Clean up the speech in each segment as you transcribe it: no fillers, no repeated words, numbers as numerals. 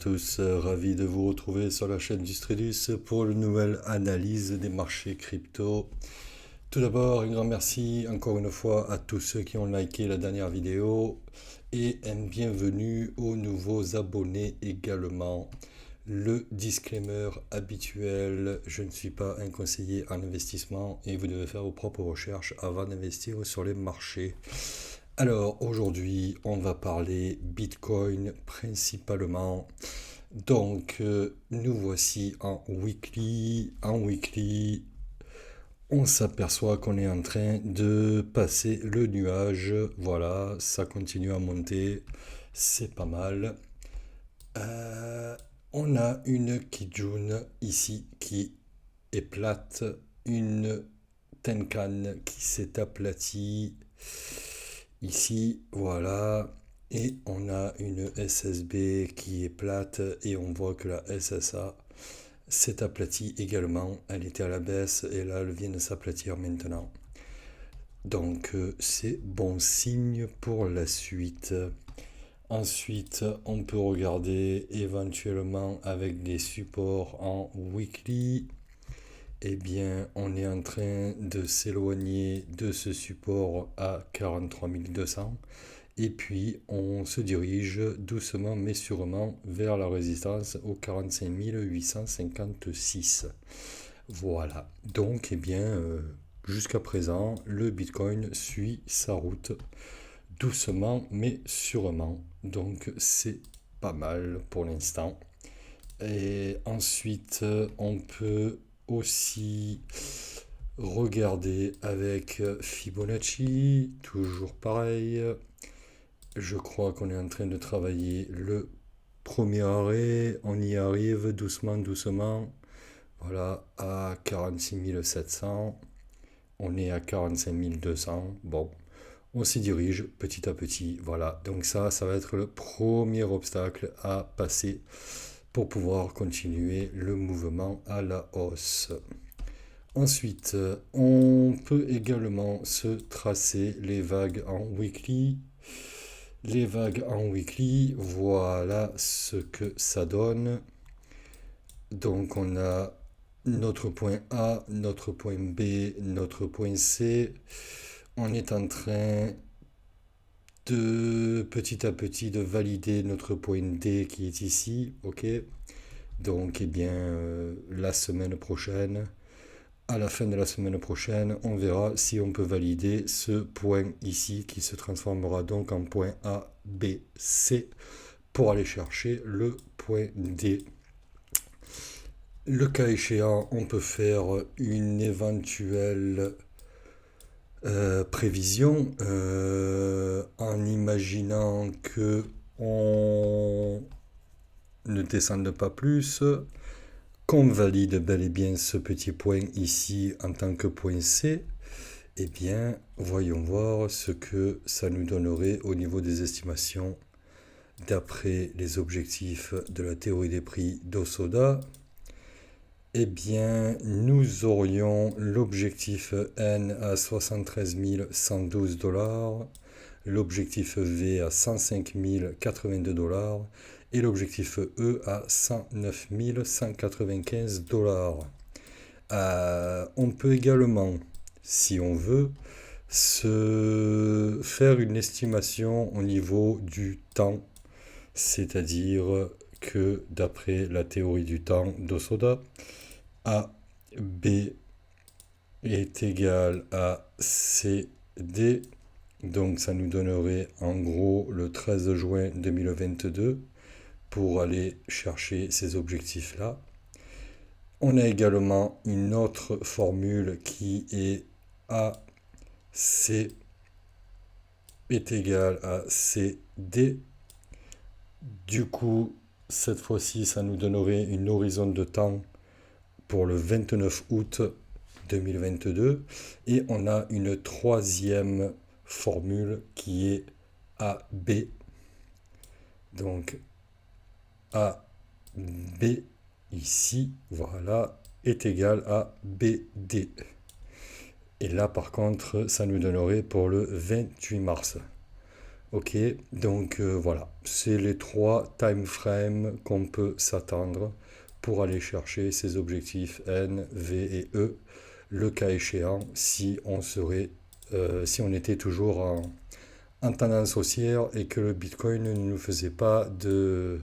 Tous ravis de vous retrouver sur la chaîne du Stridus pour une nouvelle analyse des marchés crypto. Tout d'abord, un grand merci encore une fois à tous ceux qui ont liké la dernière vidéo et un bienvenue aux nouveaux abonnés également. Le disclaimer habituel, je ne suis pas un conseiller en investissement et vous devez faire vos propres recherches avant d'investir sur les marchés. Alors aujourd'hui, on va parler Bitcoin principalement. Donc, nous voici en weekly. En weekly, on s'aperçoit qu'on est en train de passer le nuage. Voilà, ça continue à monter. C'est pas mal. Euh, on a une Kijun ici qui est plate. Une Tenkan qui s'est aplatie. Ici, voilà. Et on a une SSB qui est plate et on voit que la SSA s'est aplatie également. Elle était à la baisse et là elle vient de s'aplatir maintenant. Donc c'est bon signe pour la suite. Ensuite, on peut regarder éventuellement avec des supports en weekly. Eh bien, on est en train de s'éloigner de ce support à 43 200. Et puis, on se dirige doucement mais sûrement vers la résistance au 45 856. Voilà. Donc, eh bien, jusqu'à présent, le Bitcoin suit sa route doucement mais sûrement. Donc, c'est pas mal pour l'instant. Et ensuite, on peut aussi regarder avec Fibonacci, toujours pareil. Je crois qu'on est en train de travailler le premier arrêt. On y arrive doucement, doucement. Voilà, à 46 700. On est à 45 200. Bon, on s'y dirige petit à petit. Voilà, donc ça va être le premier obstacle à passer pour pouvoir continuer le mouvement à la hausse. Ensuite, on peut également se tracer les vagues en weekly. Les vagues en weekly, voilà ce que ça donne. Donc on a notre point A, notre point B, notre point C. On est en train de petit à petit de valider notre point D qui est ici, ok. Donc eh bien la semaine prochaine, à la fin de la semaine prochaine, on verra si on peut valider ce point ici qui se transformera donc en point A, B, C pour aller chercher le point D. Le cas échéant, on peut faire une éventuelle prévision en imaginant que on ne descende pas plus, qu'on valide bel et bien ce petit point ici en tant que point C. Eh bien, voyons voir ce que ça nous donnerait au niveau des estimations d'après les objectifs de la théorie des prix d'Osoda. Eh bien, nous aurions l'objectif N à 73 112 $, l'objectif V à 105 082 $ et l'objectif E à 109 195 $. On peut également, si on veut, se faire une estimation au niveau du temps, c'est-à-dire que d'après la théorie du temps d'Osoda, AB est égal à CD, donc ça nous donnerait en gros le 13 juin 2022 pour aller chercher ces objectifs-là. On a également une autre formule qui est AC est égal à CD. Du coup, cette fois-ci, ça nous donnerait une horizon de temps pour le 29 août 2022. Et on a une troisième formule qui est AB. Donc AB ici, voilà, est égal à BD. Et là, par contre, ça nous donnerait pour le 28 mars. Ok, donc voilà, c'est les trois time frames qu'on peut s'attendre pour aller chercher ces objectifs N, V et E, le cas échéant, si on était toujours en tendance haussière et que le Bitcoin ne nous faisait pas de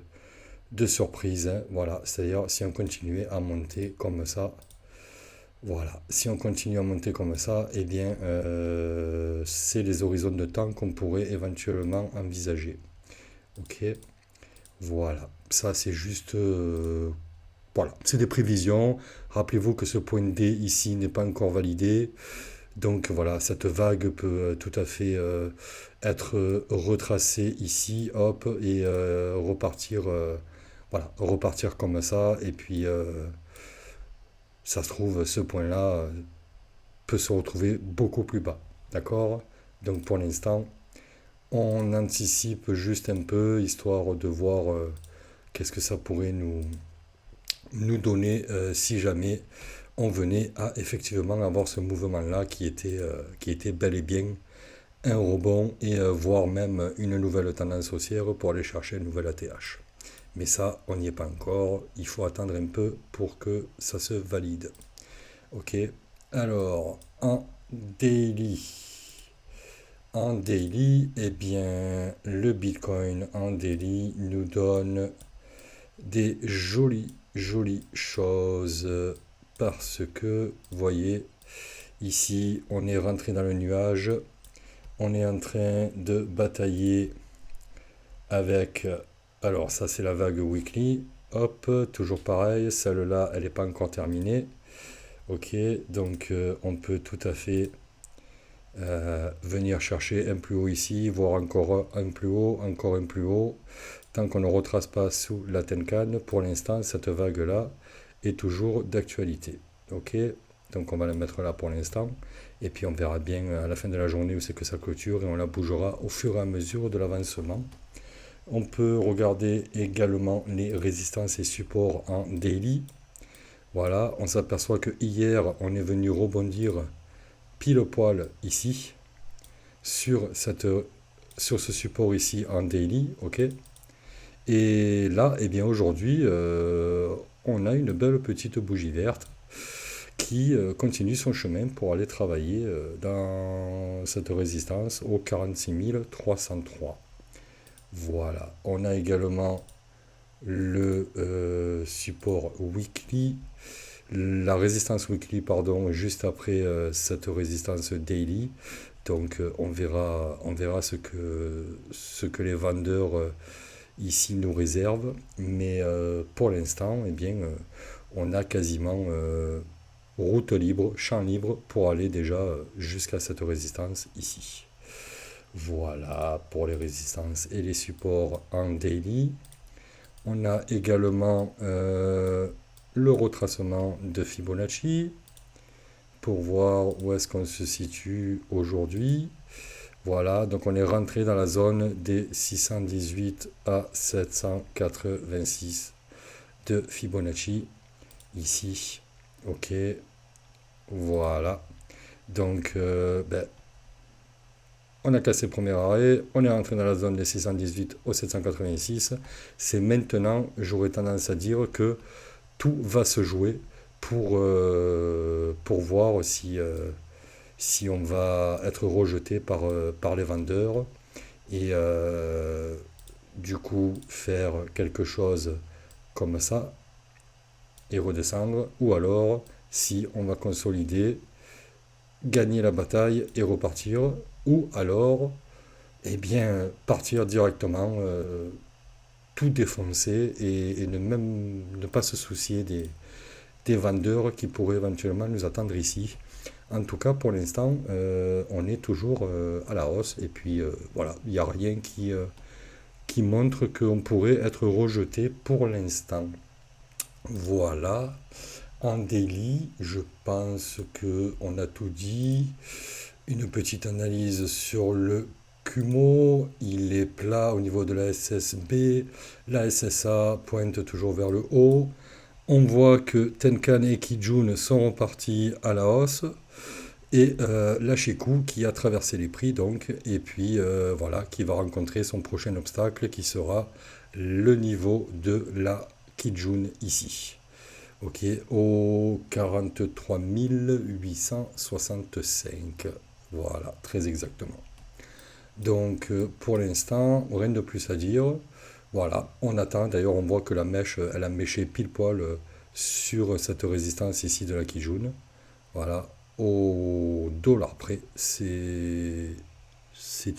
surprise, hein. Voilà, c'est-à-dire si on continuait à monter comme ça. Voilà, si on continue à monter comme ça, eh bien, c'est les horizons de temps qu'on pourrait éventuellement envisager. Ok, voilà, ça c'est juste, voilà, c'est des prévisions. Rappelez-vous que ce point D ici n'est pas encore validé, donc voilà, cette vague peut tout à fait être retracée ici, hop, et repartir, voilà, repartir comme ça, et puis ça se trouve, ce point-là peut se retrouver beaucoup plus bas. D'accord? Donc pour l'instant, on anticipe juste un peu, histoire de voir qu'est-ce que ça pourrait nous donner si jamais on venait à effectivement avoir ce mouvement-là qui était bel et bien un rebond et voire même une nouvelle tendance haussière pour aller chercher une nouvelle ATH. Mais ça, on n'y est pas encore. Il faut attendre un peu pour que ça se valide. Ok. Alors, en daily. En daily, eh bien, le Bitcoin en daily nous donne des jolies choses parce que, vous voyez, ici, on est rentré dans le nuage, on est en train de batailler avec, alors ça c'est la vague weekly, hop, toujours pareil, celle-là, elle n'est pas encore terminée, ok, donc on peut tout à fait venir chercher un plus haut ici, voire encore un plus haut, encore un plus haut. Tant qu'on ne retrace pas sous la Tenkan, pour l'instant, cette vague-là est toujours d'actualité. Ok, donc on va la mettre là pour l'instant. Et puis on verra bien à la fin de la journée où c'est que ça clôture et on la bougera au fur et à mesure de l'avancement. On peut regarder également les résistances et supports en daily. Voilà, on s'aperçoit que hier, on est venu rebondir pile poil ici sur, sur ce support ici en daily, ok. Et là, eh bien aujourd'hui, on a une belle petite bougie verte qui continue son chemin pour aller travailler dans cette résistance au 46 303. Voilà. On a également le support weekly, la résistance weekly, pardon, juste après cette résistance daily. Donc on verra ce que les vendeurs ici nous réservent. Mais pour l'instant, eh bien, on a quasiment route libre, champ libre pour aller déjà jusqu'à cette résistance ici. Voilà pour les résistances et les supports en daily. On a également le retracement de Fibonacci pour voir où est-ce qu'on se situe aujourd'hui. Voilà, donc on est rentré dans la zone des 618 à 786 de Fibonacci ici. Ok, voilà. Donc, on a cassé le premier arrêt, on est rentré dans la zone des 618 au 786. C'est maintenant, j'aurais tendance à dire que tout va se jouer pour voir si on va être rejeté par les vendeurs et du coup faire quelque chose comme ça et redescendre, ou alors si on va consolider, gagner la bataille et repartir, ou alors eh bien partir directement, tout défoncer et ne pas se soucier des vendeurs qui pourraient éventuellement nous attendre ici. En tout cas, pour l'instant, on est toujours à la hausse. Et puis, voilà, il n'y a rien qui montre qu'on pourrait être rejeté pour l'instant. Voilà. En daily, je pense qu'on a tout dit. Une petite analyse sur le Kumo. Il est plat au niveau de la SSB. La SSA pointe toujours vers le haut. On voit que Tenkan et Kijun sont repartis à la hausse. et la Sheku qui a traversé les prix donc, et puis voilà, qui va rencontrer son prochain obstacle qui sera le niveau de la Kijun ici. Ok, au 43 865. Voilà, très exactement. Donc pour l'instant, rien de plus à dire. Voilà, on attend. D'ailleurs, on voit que la mèche, elle a méché pile poil sur cette résistance ici de la Kijun. Voilà, au dollar près. C'est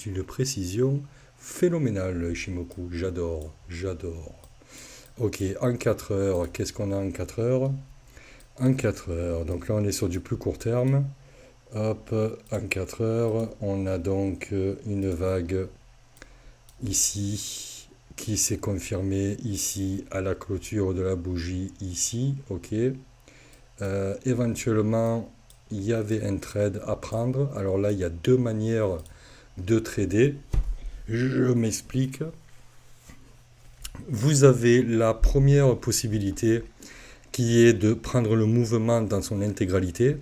une précision phénoménale, Ishimoku. J'adore, j'adore. Ok, en 4 heures, qu'est-ce qu'on a en 4 heures? En 4 heures, donc là on est sur du plus court terme. Hop, en 4 heures, on a donc une vague ici qui s'est confirmée ici à la clôture de la bougie ici, ok. Éventuellement, il y avait un trade à prendre. Alors là, il y a deux manières de trader. Je m'explique. Vous avez la première possibilité qui est de prendre le mouvement dans son intégralité.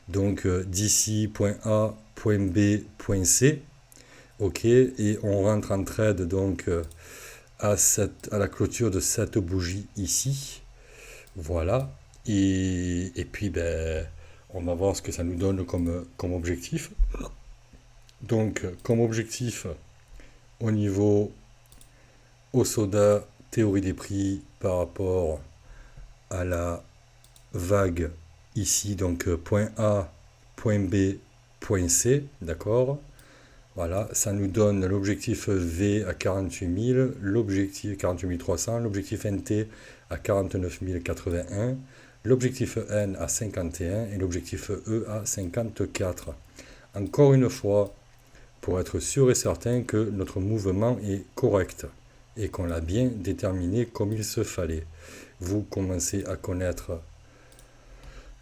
Donc d'ici point A, point B, point C. Ok, et on rentre en trade donc à la clôture de cette bougie ici. Voilà. Et puis ben, on va voir ce que ça nous donne comme objectif. Donc comme objectif au niveau Osoda, théorie des prix par rapport à la vague ici, donc point A, point B, point C, d'accord. Voilà, ça nous donne l'objectif V à 48 000, l'objectif 48 300, l'objectif NT à 49 081, l'objectif N à 51 et l'objectif E à 54. Encore une fois, pour être sûr et certain que notre mouvement est correct et qu'on l'a bien déterminé comme il se fallait. Vous commencez à connaître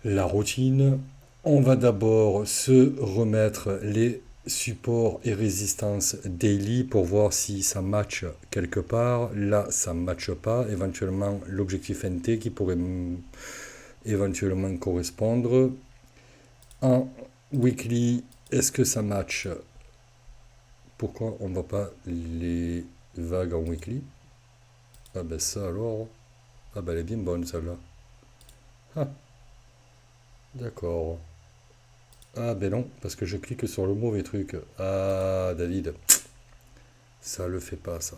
la routine. On va d'abord se remettre les supports et résistances daily pour voir si ça match quelque part. Là, ça ne matche pas. Éventuellement, l'objectif NT qui pourrait éventuellement correspondre. En weekly, est-ce que ça match? Pourquoi on ne voit pas les vagues en weekly? Ah ben ça alors. Ah ben elle est bien bonne celle-là. Ah, d'accord. Ah ben non, parce que je clique sur le mauvais truc. Ah David, ça le fait pas ça.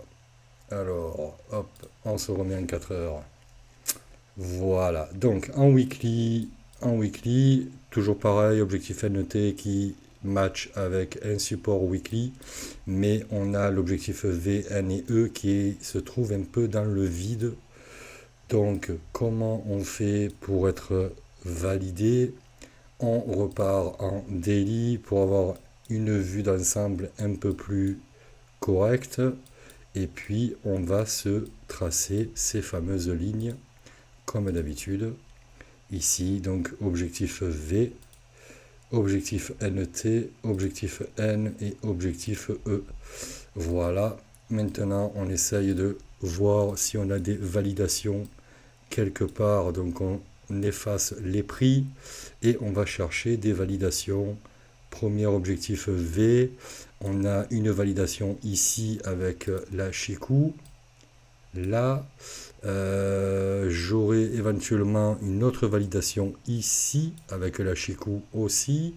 Alors, hop, on se remet en 4 heures. Voilà, donc en weekly, toujours pareil, objectif NT qui match avec un support weekly, mais on a l'objectif V, N et E qui se trouve un peu dans le vide. Donc, comment on fait pour être validé? On repart en daily pour avoir une vue d'ensemble un peu plus correcte. Et puis, on va se tracer ces fameuses lignes, comme d'habitude. Ici, donc, objectif V, objectif NT, objectif N et objectif E. Voilà. Maintenant, on essaye de voir si on a des validations quelque part. Donc, on efface les prix et on va chercher des validations. Premier objectif V, on a une validation ici avec la Shiku. Là, j'aurai éventuellement une autre validation ici avec la Shiku aussi.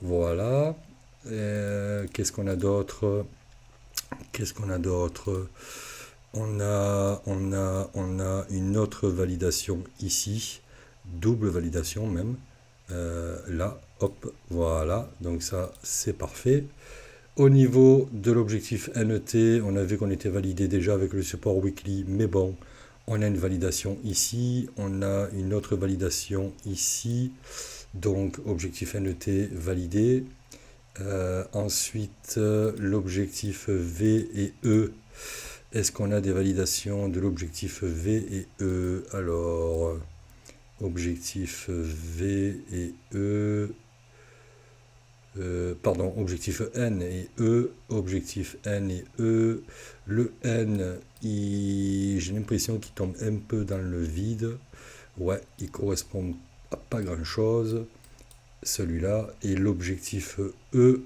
Voilà. Qu'est-ce qu'on a d'autre? Qu'est-ce qu'on a d'autre? On a une autre validation ici, double validation même. Là, hop, voilà. Donc ça, c'est parfait. Au niveau de l'objectif NT, on a vu qu'on était validé déjà avec le support weekly, mais bon, on a une validation ici, on a une autre validation ici, donc objectif NT validé. Ensuite, l'objectif V et E. Est-ce qu'on a des validations de l'objectif V et E? Alors, objectif V et E. Pardon, objectif N et E, objectif N et E. Le N, j'ai l'impression qu'il tombe un peu dans le vide. Ouais, il correspond à pas grand chose. celui-là, et l'objectif E,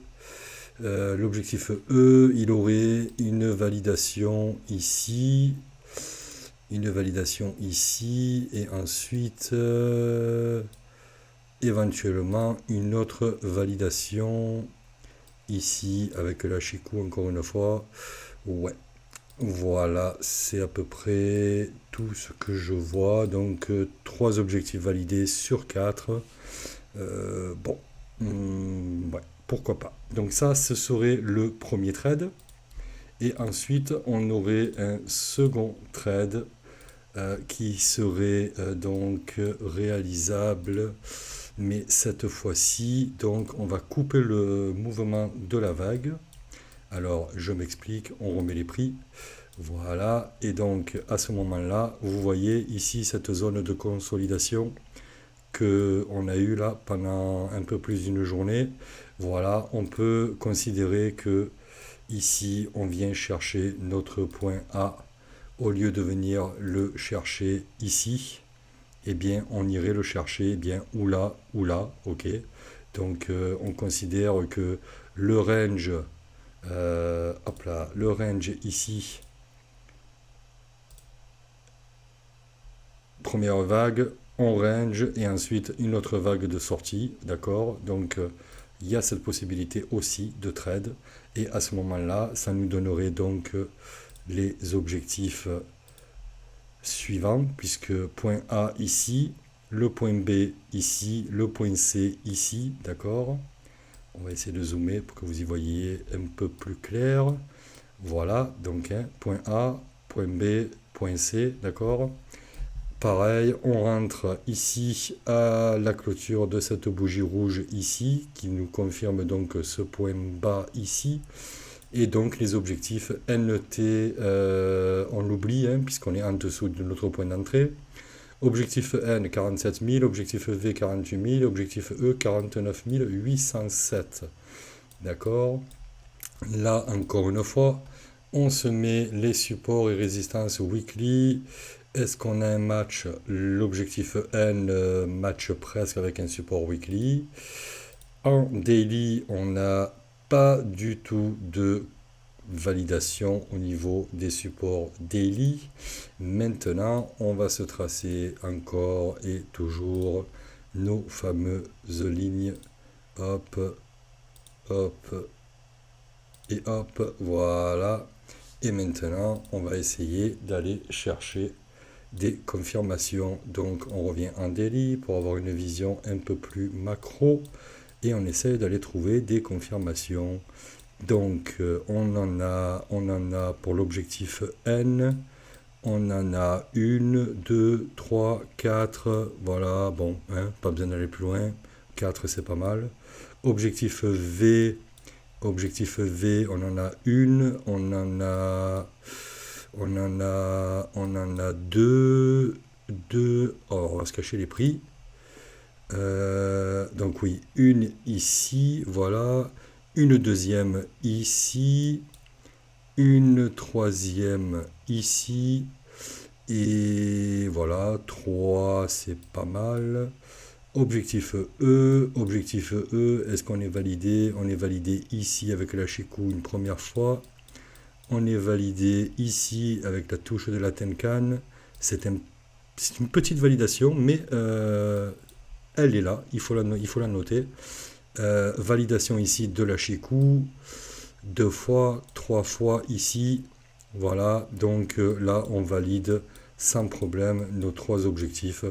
il aurait une validation ici, et ensuite éventuellement une autre validation ici avec la Chikou encore une fois. Ouais, voilà, c'est à peu près tout ce que je vois. Donc 3 objectifs validés sur 4. Bon, ouais, pourquoi pas. Donc ça, ce serait le premier trade. Et ensuite, on aurait un second trade qui serait donc réalisable. Mais cette fois-ci, donc, on va couper le mouvement de la vague. Alors, je m'explique, on remet les prix. Voilà, et donc à ce moment-là, vous voyez ici cette zone de consolidation que on a eu là pendant un peu plus d'une journée. Voilà, on peut considérer que ici on vient chercher notre point A au lieu de venir le chercher ici. Eh bien, on irait le chercher ou là, ok. Donc, on considère que le range, hop là, le range ici, première vague, on range et ensuite une autre vague de sortie, d'accord. Donc, il y a cette possibilité aussi de trade et à ce moment-là, ça nous donnerait donc les objectifs suivants, puisque point A ici, le point B ici, le point C ici, d'accord. On va essayer de zoomer pour que vous y voyez un peu plus clair. Voilà, donc point A, point B, point C, d'accord. Pareil, on rentre ici à la clôture de cette bougie rouge ici, qui nous confirme donc ce point bas ici. Et donc les objectifs NT, on l'oublie, puisqu'on est en dessous de notre point d'entrée. Objectif N, 47 000, objectif V, 48 000, objectif E, 49 807. D'accord. Là, encore une fois, on se met les supports et résistances weekly. Est-ce qu'on a un match? L'objectif N match presque avec un support weekly. En daily, on n'a pas du tout de validation au niveau des supports daily. Maintenant, on va se tracer encore et toujours nos fameuses lignes. Hop, hop, et hop, voilà. Et maintenant, on va essayer d'aller chercher des confirmations. Donc, on revient en daily pour avoir une vision un peu plus macro et on essaie d'aller trouver des confirmations. Donc, on en a pour l'objectif N. On en a 1, 2, 3, 4. Voilà, bon, pas besoin d'aller plus loin. 4, c'est pas mal. Objectif V, on en a une, on en a deux, oh, on va se cacher les prix. Donc oui, une ici, voilà, une deuxième ici, une troisième ici, et voilà, 3 c'est pas mal. Objectif E, est-ce qu'on est validé? On est validé ici avec la Chikou une première fois. On est validé ici avec la touche de la Tenkan. C'est une petite validation, mais elle est là, il faut la noter. Validation ici de la Chikou, 2 fois, 3 fois ici. Voilà, donc là on valide sans problème nos 3 objectifs.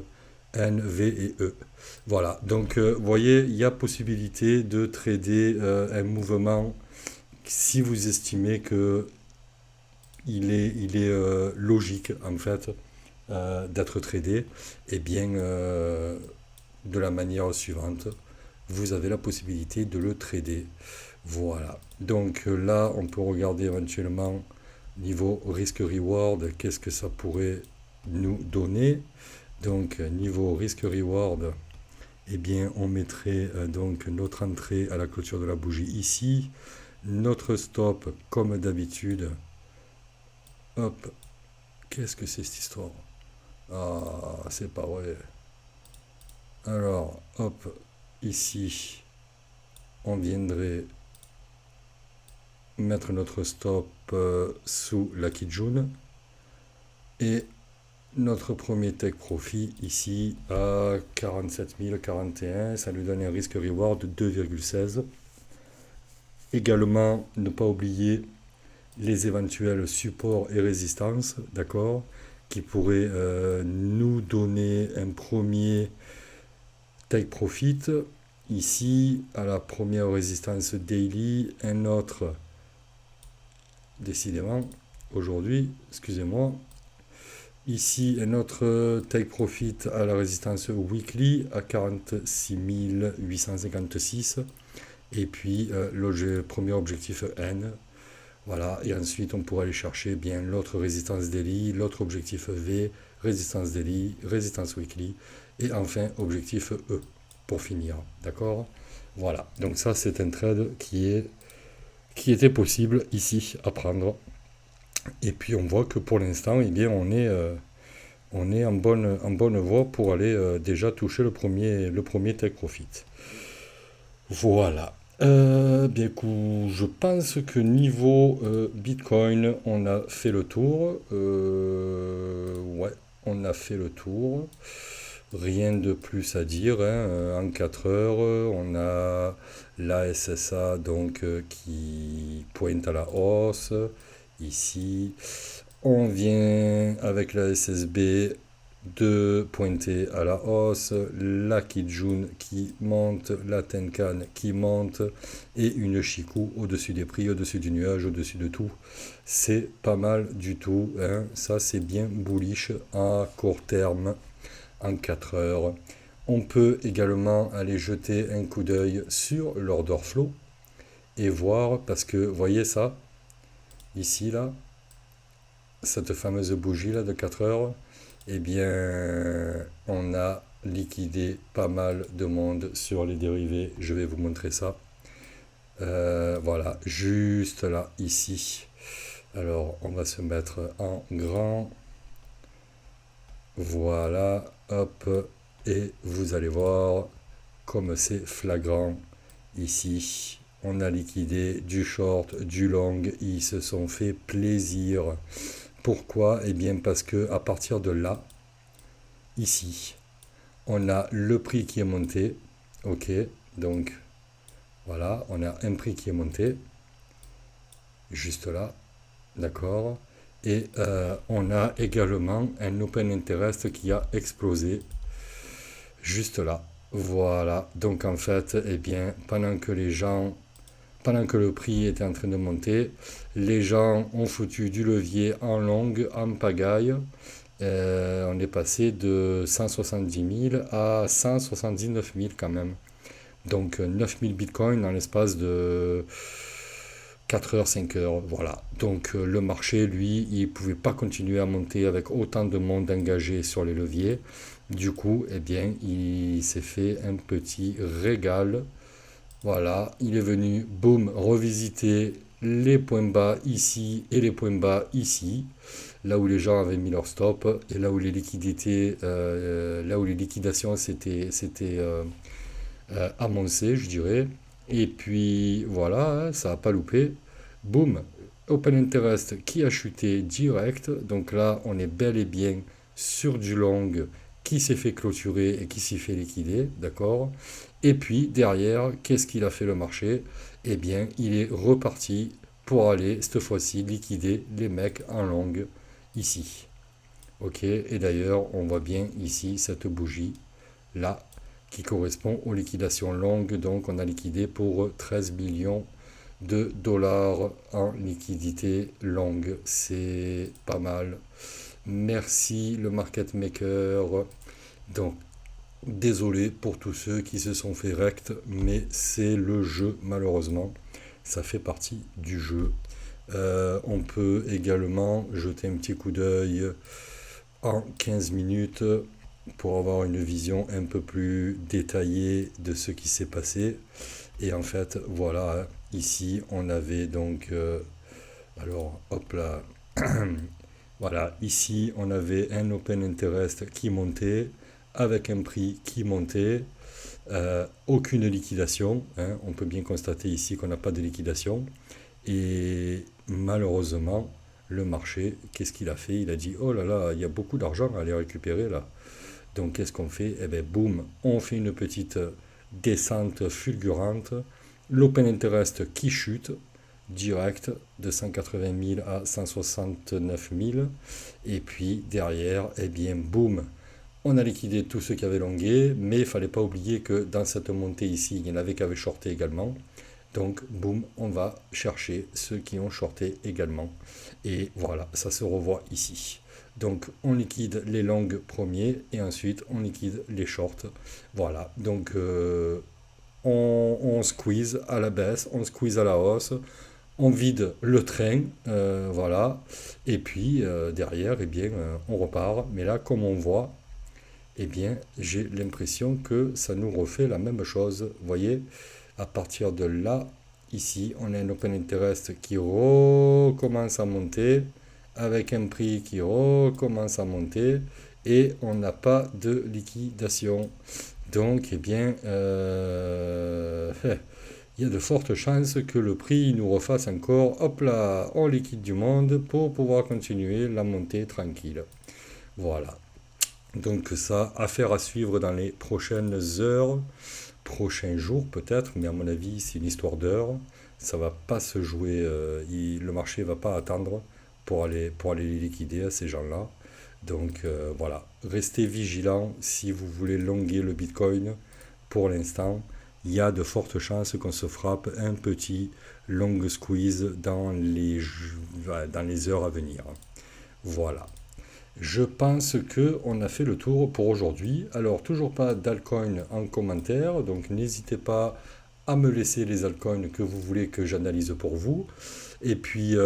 N, V et E. Voilà, donc vous voyez, il y a possibilité de trader un mouvement si vous estimez que il est logique en fait d'être tradé, et bien de la manière suivante, vous avez la possibilité de le trader. Voilà, donc là on peut regarder éventuellement niveau risque-reward, qu'est-ce que ça pourrait nous donner. Donc niveau risque-reward, eh bien on mettrait donc notre entrée à la clôture de la bougie ici, notre stop comme d'habitude. Hop, qu'est-ce que c'est cette histoire? Ah, c'est pas vrai. Alors, hop, ici, on viendrait mettre notre stop sous la Kijun et notre premier take profit ici à 47 041, ça lui donne un risque reward de 2,16. Également, ne pas oublier les éventuels supports et résistances, d'accord, qui pourraient nous donner un premier take profit. Ici, à la première résistance daily, un autre, décidément, aujourd'hui, excusez-moi, ici, un autre take profit à la résistance weekly à 46 856. Et puis, le premier objectif N. Voilà, et ensuite on pourra aller chercher bien l'autre résistance daily, l'autre objectif V, résistance daily, résistance weekly, et enfin objectif E pour finir. D'accord? Voilà, donc ça c'est un trade qui était possible ici à prendre. Et puis on voit que pour l'instant, eh bien, on est en bonne voie pour aller déjà toucher le premier take profit. Voilà. Bien coup, je pense que niveau Bitcoin, on a fait le tour. Ouais, on a fait le tour. Rien de plus à dire, hein. En 4 heures, on a la SSA donc qui pointe à la hausse. Ici, on vient avec la SSB de pointer à la hausse, la Kijun qui monte, la Tenkan qui monte et une Chikou au-dessus des prix, au-dessus du nuage, au-dessus de tout. C'est pas mal du tout, hein. Ça c'est bien bullish à court terme en 4 heures. On peut également aller jeter un coup d'œil sur l'order flow et voir, parce que voyez ça, ici là, cette fameuse bougie là de 4 heures, eh bien, on a liquidé pas mal de monde sur les dérivés. Je vais vous montrer ça. Voilà, juste là, ici. Alors, on va se mettre en grand. Voilà, hop. Et vous allez voir comme c'est flagrant ici. On a liquidé du short, du long. Ils se sont fait plaisir. Pourquoi? Eh bien parce que à partir de là, ici, on a le prix qui est monté. Ok, donc voilà, on a un prix qui est monté. Juste là, d'accord. Et on a également un open interest qui a explosé. Juste là. Voilà. Donc en fait, eh bien, pendant que le prix était en train de monter, les gens ont foutu du levier en longue, en pagaille. On est passé de 170 000 à 179 000 quand même. Donc 9 000 bitcoins dans l'espace de 4 heures, 5 heures. Voilà. Donc le marché, lui, il ne pouvait pas continuer à monter avec autant de monde engagé sur les leviers. Du coup, eh bien, il s'est fait un petit régal. Voilà, il est venu, boum, revisiter les points bas ici et les points bas ici, là où les gens avaient mis leur stop et là où les liquidités, là où les liquidations s'étaient amoncées, je dirais. Et puis voilà, hein, ça n'a pas loupé. Boum, Open Interest qui a chuté direct. Donc là, on est bel et bien sur du long qui s'est fait clôturer et qui s'est fait liquider, d'accord? Et puis derrière, qu'est-ce qu'il a fait le marché? Eh bien, il est reparti pour aller, cette fois-ci, liquider les mecs en long, ici. Ok, et d'ailleurs, on voit bien ici cette bougie, là, qui correspond aux liquidations longues. Donc, on a liquidé pour 13 millions de dollars en liquidité longue. C'est pas mal. Merci le market maker. Donc, désolé pour tous ceux qui se sont fait rect, mais c'est le jeu, malheureusement. Ça fait partie du jeu. On peut également jeter un petit coup d'œil en 15 minutes pour avoir une vision un peu plus détaillée de ce qui s'est passé. Et en fait, voilà, ici, on avait donc... alors, hop là. Voilà, ici, on avait un open interest qui montait avec un prix qui montait. Aucune liquidation, hein. On peut bien constater ici qu'on n'a pas de liquidation. Et malheureusement, le marché, qu'est-ce qu'il a fait? Il a dit, oh là là, il y a beaucoup d'argent à aller récupérer là. Donc qu'est-ce qu'on fait? Eh bien, boum, on fait une petite descente fulgurante. L'open interest qui chute direct de 180 000 à 169 000. Et puis derrière, eh bien, boum, on a liquidé tous ceux qui avaient longué, mais il ne fallait pas oublier que dans cette montée ici, il y en avait qui avaient shorté également. Donc, boum, on va chercher ceux qui ont shorté également. Et voilà, ça se revoit ici. Donc, on liquide les longues premiers et ensuite, on liquide les shorts. Voilà, donc on squeeze à la baisse, on squeeze à la hausse, on vide le train, voilà. Et puis, derrière, eh bien, on repart. Mais là, comme on voit, eh bien, j'ai l'impression que ça nous refait la même chose. Vous voyez, à partir de là, ici, on a un open interest qui recommence à monter, avec un prix qui recommence à monter, et on n'a pas de liquidation. Donc, eh bien, il y a de fortes chances que le prix nous refasse encore, hop là, on liquide du monde pour pouvoir continuer la montée tranquille. Voilà. Donc ça, affaire à suivre dans les prochaines heures, prochains jours peut-être, mais à mon avis c'est une histoire d'heures. Ça va pas se jouer, le marché va pas attendre pour aller les liquider à ces gens-là. Donc voilà, restez vigilants si vous voulez longuer le Bitcoin. Pour l'instant, il y a de fortes chances qu'on se frappe un petit long squeeze dans les heures à venir. Voilà. Je pense que on a fait le tour pour aujourd'hui. Alors, toujours pas d'altcoin en commentaire, donc n'hésitez pas à me laisser les altcoins que vous voulez que j'analyse pour vous. Et puis,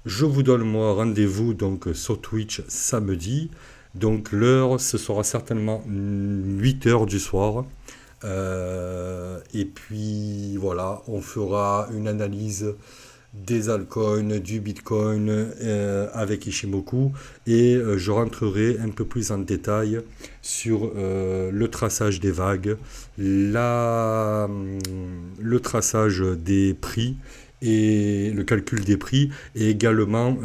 je vous donne moi rendez-vous donc sur Twitch samedi. Donc l'heure, ce sera certainement 8 heures du soir. Et puis voilà, on fera une analyse des altcoins, du Bitcoin avec Ishimoku et je rentrerai un peu plus en détail sur le traçage des vagues, le traçage des prix et le calcul des prix et également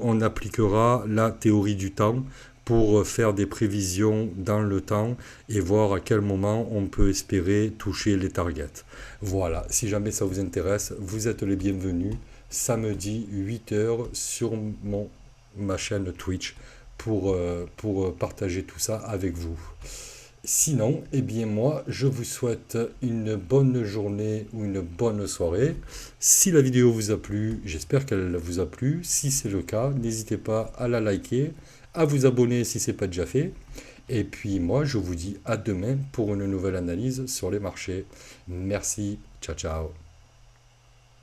on appliquera la théorie du temps pour faire des prévisions dans le temps et voir à quel moment on peut espérer toucher les targets. Voilà, si jamais ça vous intéresse, vous êtes les bienvenus samedi 8h sur ma chaîne Twitch pour partager tout ça avec vous. Sinon, eh bien moi, je vous souhaite une bonne journée ou une bonne soirée. Si la vidéo vous a plu, j'espère qu'elle vous a plu. Si c'est le cas, n'hésitez pas à la liker, à vous abonner si ce n'est pas déjà fait. Et puis moi, je vous dis à demain pour une nouvelle analyse sur les marchés. Merci, ciao ciao.